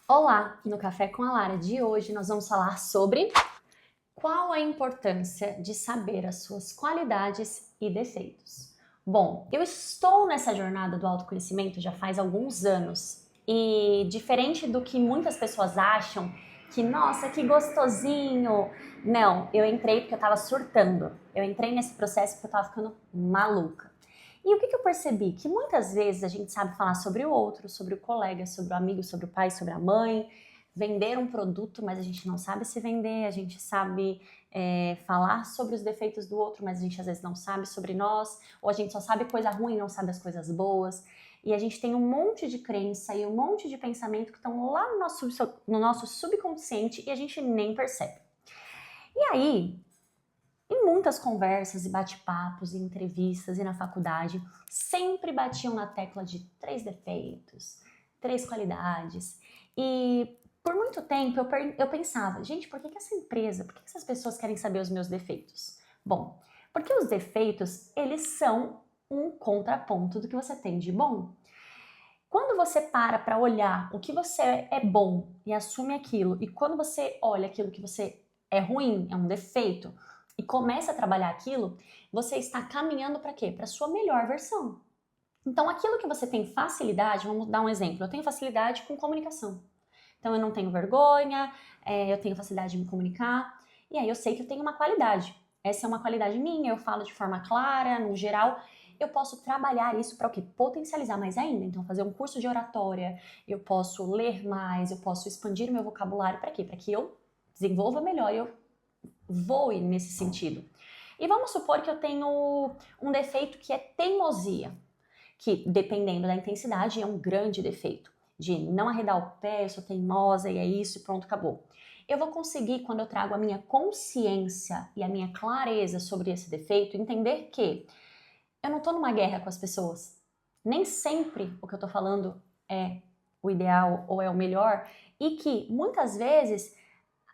Olá! No Café com a Lara de hoje nós vamos falar sobre qual a importância de saber as suas qualidades e defeitos. Bom, eu estou nessa jornada do autoconhecimento já faz alguns anos e diferente do que muitas pessoas acham, que nossa, que gostosinho! Não, eu entrei porque eu estava surtando. Eu entrei nesse processo porque eu estava ficando maluca. E o que eu percebi? Que muitas vezes a gente sabe falar sobre o outro, sobre o colega, sobre o amigo, sobre o pai, sobre a mãe, vender um produto, mas a gente não sabe se vender, a gente sabe falar sobre os defeitos do outro, mas a gente às vezes não sabe sobre nós, ou a gente só sabe coisa ruim e não sabe as coisas boas. E a gente tem um monte de crença e um monte de pensamento que estão lá no nosso subconsciente e a gente nem percebe. E aí, em muitas conversas e bate-papos e entrevistas e na faculdade, sempre batiam na tecla de 3 defeitos, 3 qualidades. E por muito tempo eu pensava, gente, por que essa empresa, por que essas pessoas querem saber os meus defeitos? Bom, porque os defeitos, eles são um contraponto do que você tem de bom. Quando você para olhar o que você é bom e assume aquilo, e quando você olha aquilo que você é ruim, é um defeito, e começa a trabalhar aquilo, você está caminhando para quê? Para a sua melhor versão. Então, aquilo que você tem facilidade, vamos dar um exemplo, eu tenho facilidade com comunicação. Então, eu não tenho vergonha, eu tenho facilidade de me comunicar, e aí eu sei que eu tenho uma qualidade. Essa é uma qualidade minha, eu falo de forma clara, no geral, eu posso trabalhar isso para o quê? Potencializar mais ainda. Então, fazer um curso de oratória, eu posso ler mais, eu posso expandir meu vocabulário para quê? Para que eu desenvolva melhor e eu voe nesse sentido. E vamos supor que eu tenho um defeito que é teimosia, que dependendo da intensidade é um grande defeito, de não arredar o pé, eu sou teimosa e é isso e pronto, acabou. Eu vou conseguir, quando eu trago a minha consciência e a minha clareza sobre esse defeito, entender que eu não estou numa guerra com as pessoas. Nem sempre o que eu estou falando é o ideal ou é o melhor, e que muitas vezes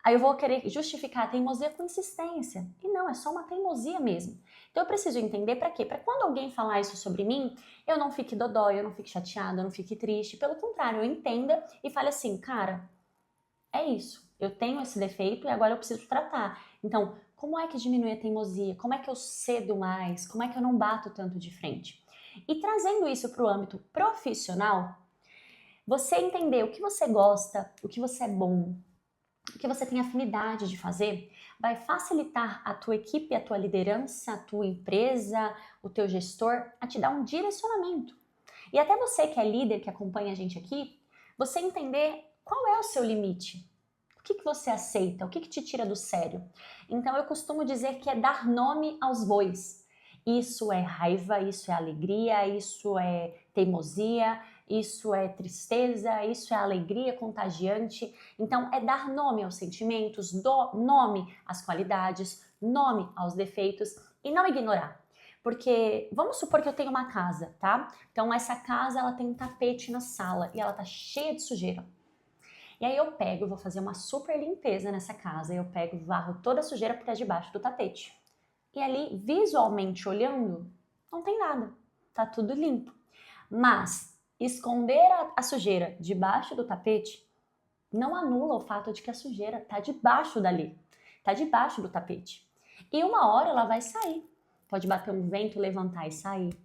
aí eu vou querer justificar a teimosia com insistência. E não, é só uma teimosia mesmo. Então eu preciso entender para quê? Para quando alguém falar isso sobre mim, eu não fique dodói, eu não fique chateada, eu não fique triste. Pelo contrário, eu entenda e fale assim, cara, é isso. Eu tenho esse defeito e agora eu preciso tratar. Então, como é que diminui a teimosia? Como é que eu cedo mais? Como é que eu não bato tanto de frente? E trazendo isso para o âmbito profissional, você entender o que você gosta, o que você é bom, o que você tem afinidade de fazer, vai facilitar a tua equipe, a tua liderança, a tua empresa, o teu gestor a te dar um direcionamento. E até você que é líder, que acompanha a gente aqui, você entender qual é o seu limite. O que você aceita? O que te tira do sério? Então eu costumo dizer que é dar nome aos bois. Isso é raiva, isso é alegria, isso é teimosia, isso é tristeza, isso é alegria contagiante. Então é dar nome aos sentimentos, nome às qualidades, nome aos defeitos e não ignorar. Porque vamos supor que eu tenho uma casa, tá? Então essa casa ela tem um tapete na sala e ela tá cheia de sujeira. E aí eu pego, vou fazer uma super limpeza nessa casa, eu pego, varro toda a sujeira que tá debaixo do tapete. E ali, visualmente olhando, não tem nada, tá tudo limpo. Mas esconder a sujeira debaixo do tapete não anula o fato de que a sujeira tá debaixo dali, tá debaixo do tapete. E uma hora ela vai sair. Pode bater um vento, levantar e sair.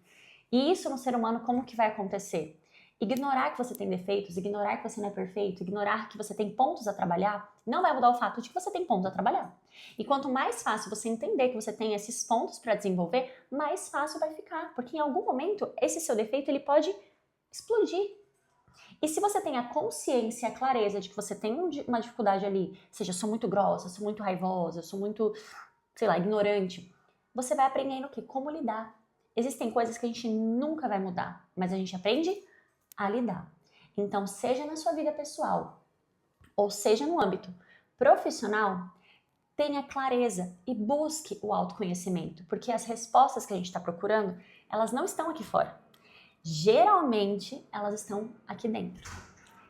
E isso no ser humano como que vai acontecer? Ignorar que você tem defeitos, ignorar que você não é perfeito, ignorar que você tem pontos a trabalhar, não vai mudar o fato de que você tem pontos a trabalhar. E quanto mais fácil você entender que você tem esses pontos para desenvolver, mais fácil vai ficar, porque em algum momento esse seu defeito ele pode explodir. E se você tem a consciência e a clareza de que você tem uma dificuldade ali, seja, eu sou muito grossa, eu sou muito raivosa, eu sou muito, sei lá, ignorante, você vai aprendendo o quê? Como lidar. Existem coisas que a gente nunca vai mudar, mas a gente aprende a lidar. Então, seja na sua vida pessoal, ou seja no âmbito profissional, tenha clareza e busque o autoconhecimento, porque as respostas que a gente está procurando, elas não estão aqui fora. Geralmente, elas estão aqui dentro.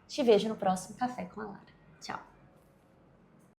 Te vejo no próximo Café com a Lara. Tchau!